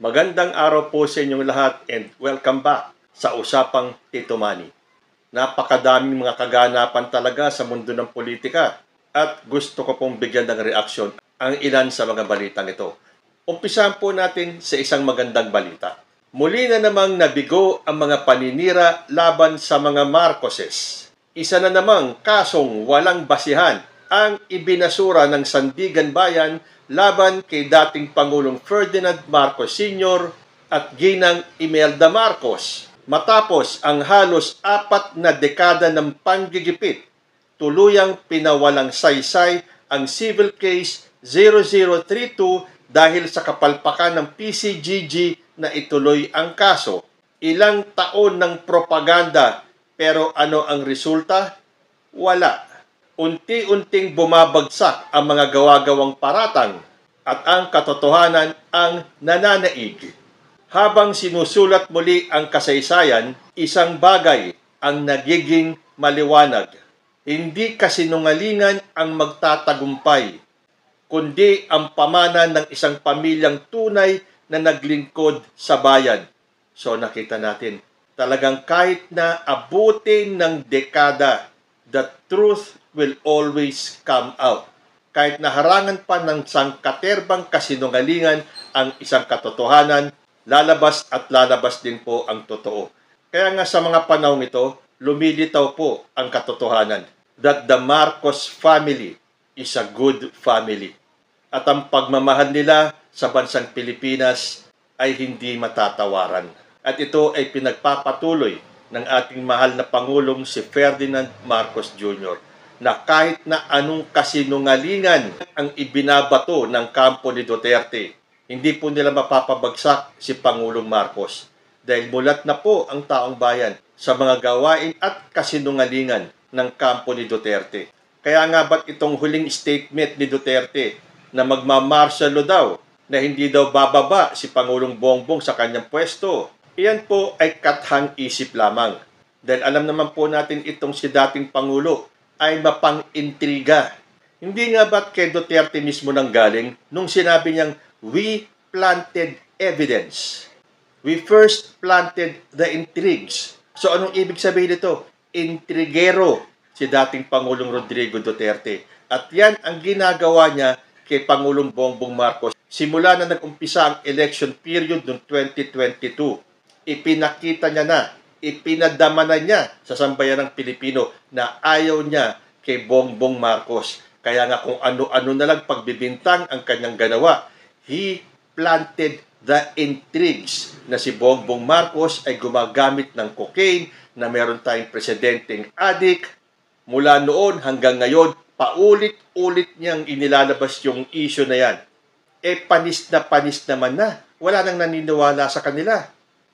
Magandang araw po sa inyong lahat and welcome back sa Usapang Tito Manny. Napakadaming mga kaganapan talaga sa mundo ng politika at gusto ko pong bigyan ng reaksyon ang ilan sa mga balitang ito. Umpisahan po natin sa isang magandang balita. Muli na namang nabigo ang mga paninira laban sa mga Marcoses. Isa na namang kasong walang basihan ang ibinasura ng Sandigan Bayan laban kay dating Pangulong Ferdinand Marcos Sr. at Ginang Imelda Marcos. Matapos ang halos 4 na dekada ng panggigipit, tuluyang pinawalang saysay ang civil case 0032 dahil sa kapalpakan ng PCGG na ituloy ang kaso. Ilang taon ng propaganda pero ano ang resulta? Wala. Unti-unting bumabagsak ang mga gawa-gawang paratang at ang katotohanan ang nananaig. Habang sinusulat muli ang kasaysayan, isang bagay ang nagiging maliwanag. Hindi kasinungalingan ang magtatagumpay, kundi ang pamana ng isang pamilyang tunay na naglingkod sa bayan. So nakita natin, talagang kahit na abutin ng dekada, the truth will always come out. Kahit naharangan pa ng sangkaterbang kasinungalingan ang isang katotohanan, lalabas at lalabas din po ang totoo. Kaya nga sa mga panahong ito, lumilitaw po ang katotohanan that the Marcos family is a good family. At ang pagmamahal nila sa bansang Pilipinas ay hindi matatawaran. At ito ay pinagpapatuloy ng ating mahal na Pangulong si Ferdinand Marcos Jr. na kahit na anong kasinungalingan ang ibinabato ng kampo ni Duterte, hindi po nila mapapabagsak si Pangulong Marcos dahil mulat na po ang taong bayan sa mga gawain at kasinungalingan ng kampo ni Duterte. Kaya nga ba't itong huling statement ni Duterte na magmamarsyalo daw na hindi daw bababa si Pangulong Bongbong sa kanyang pwesto? Iyan po ay kathang isip lamang. Dahil alam naman po natin itong si dating Pangulo ay mapang-intriga. Hindi nga ba't kay Duterte mismo nang galing nung sinabi niyang, "We planted evidence. We first planted the intrigues." So anong ibig sabihin nito? Intrigero si dating Pangulong Rodrigo Duterte. At yan ang ginagawa niya kay Pangulong Bongbong Marcos. Simula na nag-umpisa ang election period noong 2022, ipinakita niya na, ipinadama na niya sa sambayan ng Pilipino na ayaw niya kay Bongbong Marcos. Kaya nga kung ano-ano na lang pagbibintang ang kanyang ganawa, he planted the intrigues na si Bongbong Marcos ay gumagamit ng cocaine, na meron tayong presidenteng addict. Mula noon hanggang ngayon, paulit-ulit niyang inilalabas yung issue na yan. Panis na panis naman na. Wala nang naniniwala sa kanila.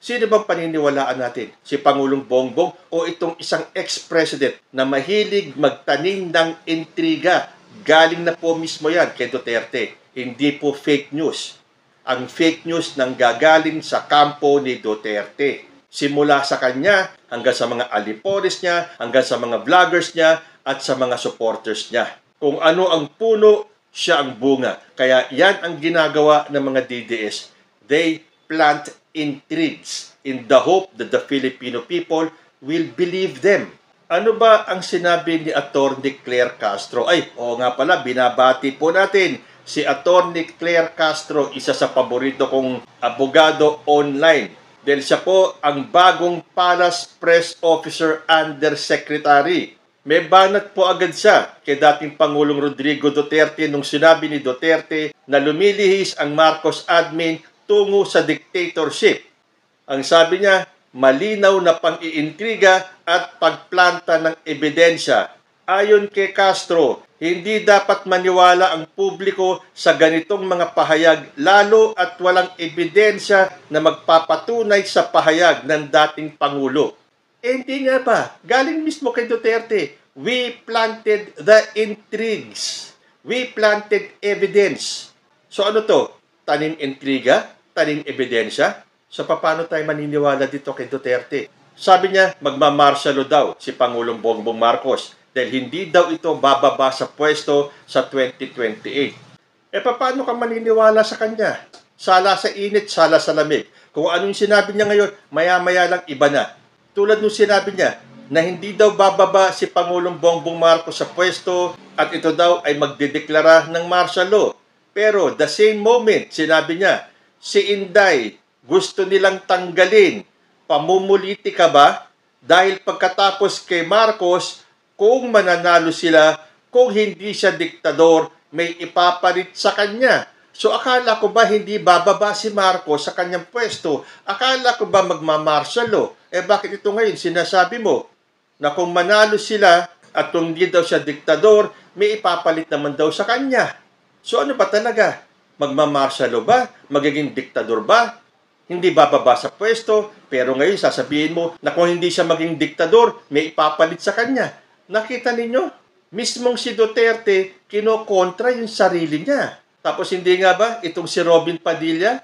Sino bang paniniwalaan natin? Si Pangulong Bongbong o itong isang ex-president na mahilig magtanim ng intriga? Galing na po mismo yan kay Duterte. Hindi po fake news. Ang fake news nang gagaling sa kampo ni Duterte. Simula sa kanya hanggang sa mga alipores niya, hanggang sa mga vloggers niya at sa mga supporters niya. Kung ano ang puno, siya ang bunga. Kaya yan ang ginagawa ng mga DDS. They plant intrigues in the hope that the Filipino people will believe them. Ano ba ang sinabi ni Atty. Claire Castro? Oo nga pala, binabati po natin si Atty. Claire Castro, isa sa paborito kong abogado online. Dahil siya po ang bagong Palace Press Officer Undersecretary. May banat po agad siya kay dating Pangulong Rodrigo Duterte nung sinabi ni Duterte na lumilihis ang Marcos admin tungo sa dictatorship. Ang sabi niya, malinaw na pang-iintriga at pagplanta ng ebidensya. Ayon kay Castro, hindi dapat maniwala ang publiko sa ganitong mga pahayag lalo at walang ebidensya na magpapatunay sa pahayag ng dating Pangulo. Hindi nga ba? Galing mismo kay Duterte. We planted the intrigues. We planted evidence. So ano to? Tanim intriga? Tanim ebidensya? So paano tayo maniniwala dito kay Duterte? Sabi niya, magmamarsyalo daw si Pangulong Bongbong Marcos dahil hindi daw ito bababa sa pwesto sa 2028. Paano ka maniniwala sa kanya? Sala sa init, sala sa lamig. Kung anong sinabi niya ngayon, maya-maya lang iba na. Tulad nung sinabi niya, na hindi daw bababa si Pangulong Bongbong Marcos sa pwesto at ito daw ay magdedeklara ng martial law. Pero the same moment, sinabi niya, si Inday gusto nilang tanggalin. Pamumuliti ka ba? Dahil pagkatapos kay Marcos, kung mananalo sila, kung hindi siya diktador, may ipapalit sa kanya. So akala ko ba hindi bababa si Marcos sa kanyang pwesto? Akala ko ba magmamartial law? Bakit ito ngayon sinasabi mo na kung manalo sila at kung hindi daw siya diktador, may ipapalit naman daw sa kanya? So ano ba talaga? Magmamartial law ba? Magiging diktador ba? Hindi bababa sa pwesto, pero ngayon sasabihin mo na kung hindi siya maging diktador, may ipapalit sa kanya. Nakita ninyo? Mismong si Duterte, kinokontra yung sarili niya. Tapos hindi nga ba, itong si Robin Padilla,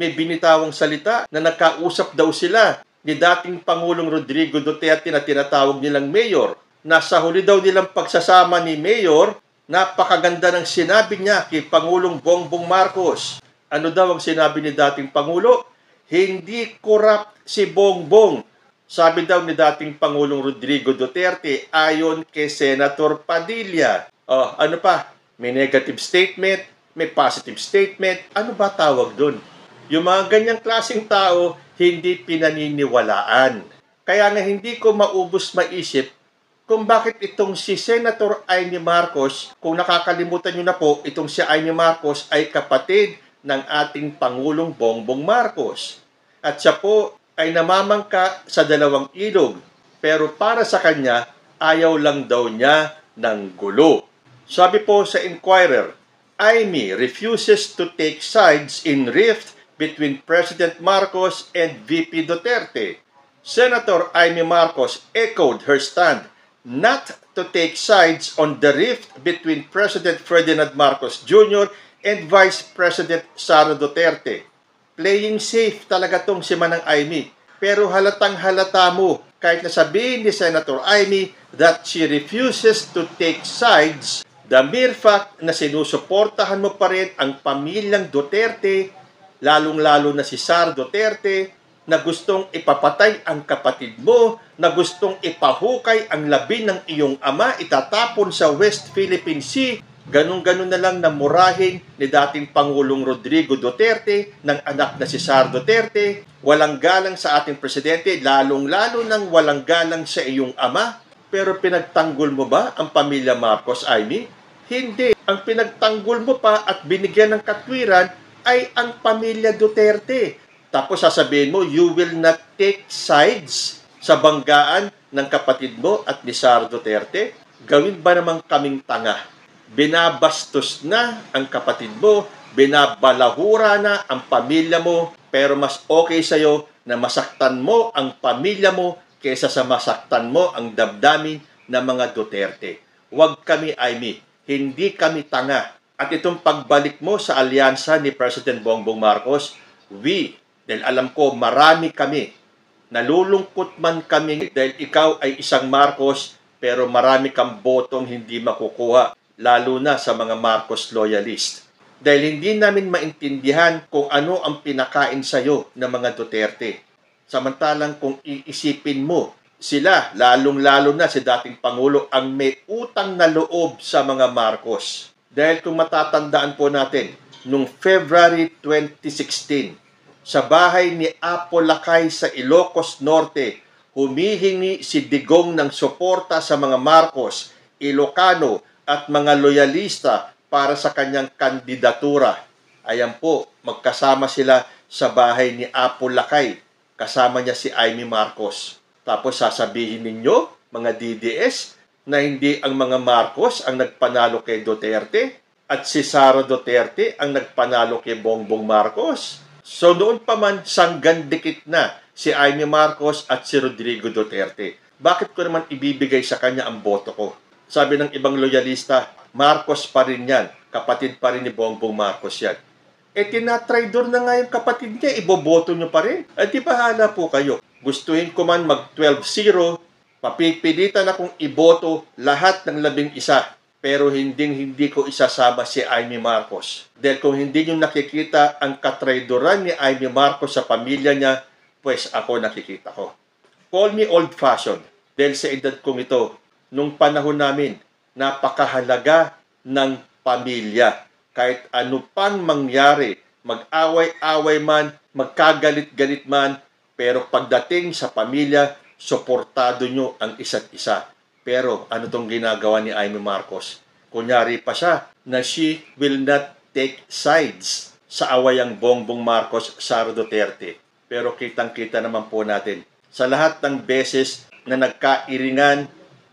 may binitawang salita na nagkausap daw sila ni dating Pangulong Rodrigo Duterte na tinatawag nilang mayor. Nasa huli daw nilang pagsasama ni Mayor, napakaganda ng sinabi niya kay Pangulong Bongbong Marcos. Ano daw ang sinabi ni dating Pangulo? Hindi corrupt si Bongbong. Sabi daw ni dating Pangulong Rodrigo Duterte ayon kay Senator Padilla. Ano pa? May negative statement, may positive statement. Ano ba tawag doon? Yung mga ganyang klaseng tao, hindi pinaniniwalaan. Kaya nga hindi ko maubos maisip kung bakit itong si Senator Amy Marcos, kung nakakalimutan nyo na po, itong si Amy Marcos ay kapatid ng ating Pangulong Bongbong Marcos. At siya po ay namamangka sa dalawang ilog. Pero para sa kanya, ayaw lang daw niya ng gulo. Sabi po sa Inquirer, Amy refuses to take sides in rift between President Marcos and VP Duterte. Senator Amy Marcos echoed her stand not to take sides on the rift between President Ferdinand Marcos Jr. and Vice President Sara Duterte. Playing safe talaga tong si Manang Amy. Pero halatang halata mo kahit nasabihin ni Senator Amy that she refuses to take sides, the mere fact na sinusuportahan mo pa rin ang pamilyang Duterte, lalong-lalo na si Sara Duterte, na gustong ipapatay ang kapatid mo, na gustong ipahukay ang labi ng iyong ama, itatapon sa West Philippine Sea, ganun-ganun na lang na murahin ni dating Pangulong Rodrigo Duterte ng anak na si Sara Duterte, walang galang sa ating presidente, lalong-lalo nang walang galang sa iyong ama. Pero pinagtanggol mo ba ang pamilya Marcos, Amy? Hindi. Ang pinagtanggol mo pa at binigyan ng katwiran ay ang pamilya Duterte. Tapos sasabihin mo, you will not take sides sa banggaan ng kapatid mo at ni Sara Duterte? Gawin ba namang kaming tanga? Binabastos na ang kapatid mo, binabalahura na ang pamilya mo, pero mas okay sa'yo na masaktan mo ang pamilya mo kaysa sa masaktan mo ang damdamin ng mga Duterte. Huwag kami, Amy. Hindi kami tanga. At itong pagbalik mo sa alyansa ni President Bongbong Marcos, dahil alam ko marami kami, nalulungkot man kami dahil ikaw ay isang Marcos, pero marami kang botong hindi makukuha, lalo na sa mga Marcos loyalist. Dahil hindi namin maintindihan kung ano ang pinakain sa'yo ng mga Duterte. Samantalang kung iisipin mo, sila, lalong-lalo na si dating Pangulo, ang may utang na loob sa mga Marcos. Dahil kung matatandaan po natin, noong February 2016, sa bahay ni Apo Lakay sa Ilocos Norte, humihingi si Digong ng suporta sa mga Marcos, Ilocano at mga loyalista para sa kanyang kandidatura. Ayan po, magkasama sila sa bahay ni Apo Lakay. Kasama niya si Amy Marcos. Tapos sasabihin ninyo, mga DDS, na hindi ang mga Marcos ang nagpanalo kay Duterte at si Sara Duterte ang nagpanalo kay Bongbong Marcos. So noon pa man, sanggandikit na si Amy Marcos at si Rodrigo Duterte. Bakit ko naman ibibigay sa kanya ang boto ko? Sabi ng ibang loyalista, Marcos pa rin yan. Kapatid pa rin ni Bongbong Marcos yan. Tinatraidor na nga yung kapatid niya, iboboto nyo pa rin. Di bahala po kayo. Gustuhin ko man mag 12-0, papipilitan akong iboto lahat ng 11. pero hindi ko isasama si Amy Marcos. Dahil kung hindi nyo nakikita ang katraidoran ni Amy Marcos sa pamilya niya, pues ako nakikita ko. Call me old-fashioned. Dahil sa edad kong ito, nung panahon namin, napakahalaga ng pamilya. Kahit ano pang mangyari, mag-away-away man, magkagalit-galit man, pero pagdating sa pamilya, suportado nyo ang isa't isa. Pero ano tong ginagawa ni Amy Marcos? Kunyari pa siya na she will not take sides sa awayang Bongbong Marcos, Sara Duterte. Pero kitang-kita naman po natin, sa lahat ng beses na nagkairingan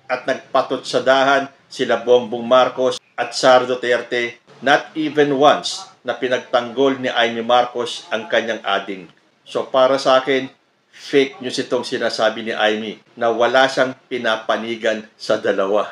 at nagpatutsadahan sila Bongbong Marcos at Sara Duterte, not even once na pinagtanggol ni Amy Marcos ang kanyang ading. So para sa akin, fake news itong sinasabi ni Amy na wala siyang pinapanigan sa dalawa.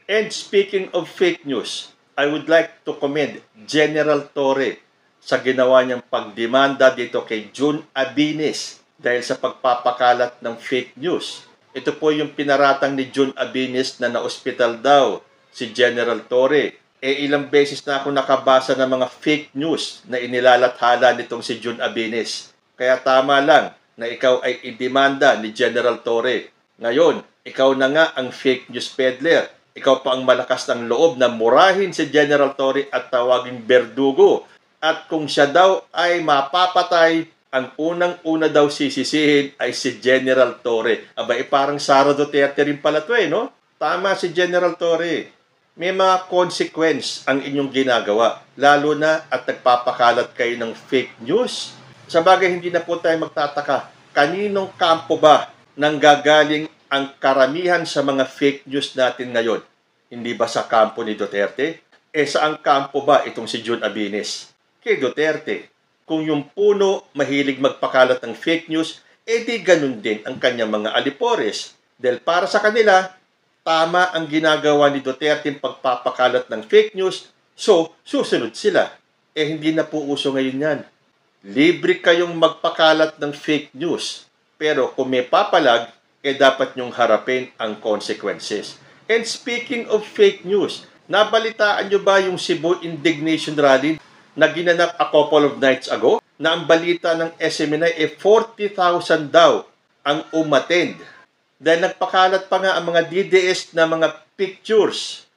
And speaking of fake news, I would like to commend General Torre sa ginawa niyang pagdemanda dito kay June Abinis dahil sa pagpapakalat ng fake news. Ito po yung pinaratang ni June Abinis na na-hospital daw si General Torre. Ilang beses na ako nakabasa ng mga fake news na inilalathala nitong si June Abinis. Kaya tama lang na ikaw ay idemanda ni General Torre. Ngayon, ikaw na nga ang fake news peddler. Ikaw pa ang malakas ng loob na murahin si General Torre at tawaging berdugo. At kung siya daw ay mapapatay, ang unang-una daw sisisihin ay si General Torre. Abay, parang Sara Duterte rin pala ito no? Tama si General Torre. May mga consequence ang inyong ginagawa. Lalo na at nagpapakalat kayo ng fake news. Sa bagay, hindi na po tayo magtataka. Kaninong kampo ba nanggagaling ang karamihan sa mga fake news natin ngayon? Hindi ba sa kampo ni Duterte? Saan kampo ba itong si June Abinis? Kay Duterte. Kung yung puno mahilig magpakalat ng fake news, di ganun din ang kanyang mga alipores. Dahil para sa kanila, tama ang ginagawa ni Duterte yung pagpapakalat ng fake news, so susunod sila. Hindi na po uso ngayon yan. Libre kayong magpakalat ng fake news. Pero kung may papalag, dapat nyong harapin ang consequences. And speaking of fake news, nabalitaan nyo ba yung Cebu Indignation Rally na ginanap a couple of nights ago? Na ang balita ng SMNI 40,000 daw ang umattend. Dahil nagpakalat pa nga ang mga DDS na mga pictures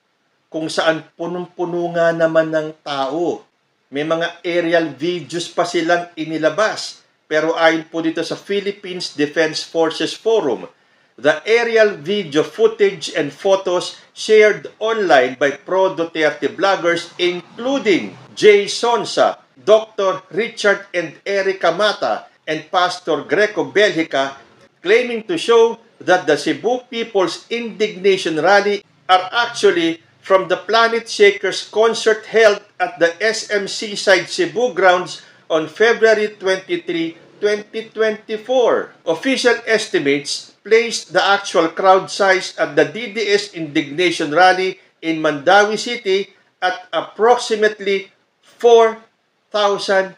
kung saan punong-puno nga naman ng tao. May mga aerial videos pa silang inilabas. Pero ayon po dito sa Philippines Defense Forces Forum, the aerial video footage and photos shared online by pro-Duterte bloggers including Jay Sonsa, Dr. Richard and Erica Mata, and Pastor Greco Belhica claiming to show that the Cebu People's Indignation Rally are actually from the Planet Shakers concert held at the SM Seaside Cebu grounds on February 23, 2024. Official estimates placed the actual crowd size at the DDS Indignation Rally in Mandawi City at approximately 4,000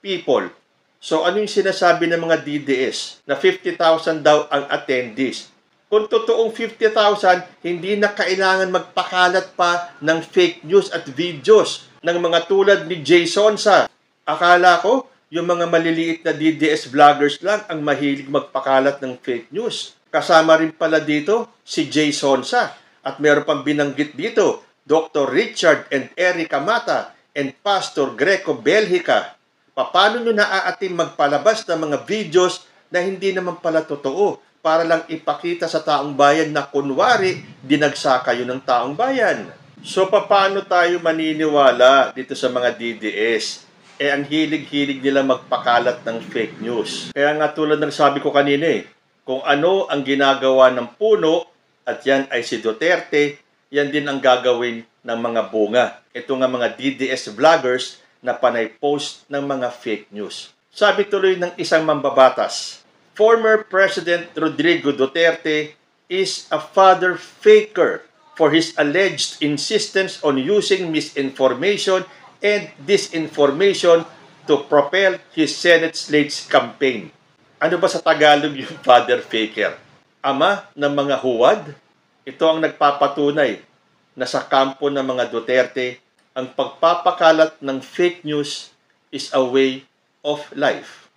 people. So ano yung sinasabi ng mga DDS? Na 50,000 daw ang attendees. Kung totoong 50,000, hindi na kailangan magpakalat pa ng fake news at videos ng mga tulad ni Jay Sonsa. Akala ko, yung mga maliliit na DDS vloggers lang ang mahilig magpakalat ng fake news. Kasama rin pala dito si Jay Sonsa. At meron pang binanggit dito, Dr. Richard and Erica Mata and Pastor Greco Belhica. Paano nyo naaating magpalabas ng mga videos na hindi naman pala totoo para lang ipakita sa taong bayan na kunwari dinagsa kayo ng taong bayan? So paano tayo maniniwala dito sa mga DDS? Ang hilig-hilig nila magpakalat ng fake news. Kaya nga tulad ng sabi ko kanina kung ano ang ginagawa ng puno at yan ay si Duterte, yan din ang gagawin ng mga bunga. Ito nga mga DDS vloggers na panay post ng mga fake news. Sabi tuloy ng isang mambabatas, former President Rodrigo Duterte is a father faker for his alleged insistence on using misinformation and disinformation to propel his Senate slates campaign. Ano ba sa Tagalog yung father faker? Ama ng mga huwad? Ito ang nagpapatunay na sa kampo ng mga Duterte, ang pagpapakalat ng fake news is a way of life.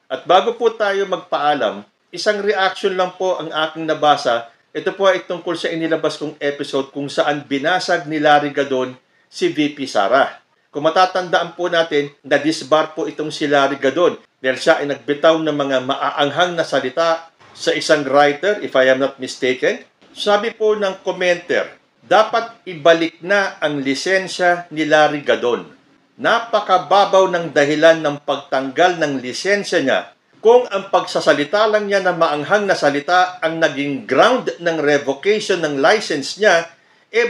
At bago po tayo magpaalam, isang reaction lang po ang aking nabasa. Ito po ay tungkol sa inilabas kong episode kung saan binasag ni Larry Gadon si VP Sara. Kung matatandaan po natin, na-disbar po itong si Larry Gadon dahil siya ay nagbitaw ng mga maaanghang na salita sa isang writer, if I am not mistaken. Sabi po ng commenter, dapat ibalik na ang lisensya ni Larry Gadon. Napakababaw ng dahilan ng pagtanggal ng lisensya niya. Kung ang pagsasalita lang niya na maanghang na salita ang naging ground ng revocation ng license niya,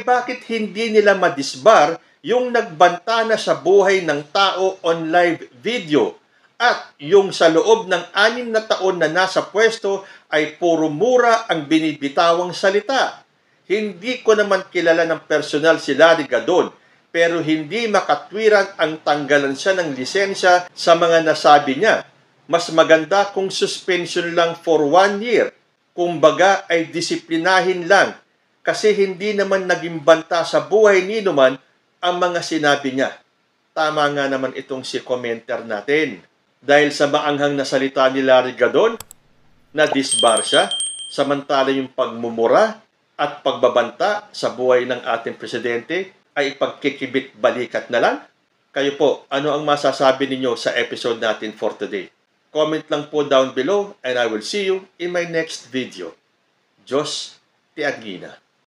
bakit hindi nila madisbar yung nagbanta na sa buhay ng tao on live video at yung sa loob ng 6 na taon na nasa pwesto ay puro mura ang binibitawang salita. Hindi ko naman kilala ng personal si Larry Gadon, pero hindi makatwiran ang tanggalan siya ng lisensya sa mga nasabi niya. Mas maganda kung suspension lang for 1 year. Kumbaga ay disiplinahin lang kasi hindi naman naging banta sa buhay ni Numan ang mga sinabi niya. Tama nga naman itong si commenter natin. Dahil sa maanghang na salita ni Larry Gadon, na-disbar siya, samantala yung pagmumura at pagbabanta sa buhay ng ating presidente ay pagkikibit balikat na lang. Kayo po, ano ang masasabi ninyo sa episode natin for today? Comment lang po down below and I will see you in my next video. Diyos ti Agina.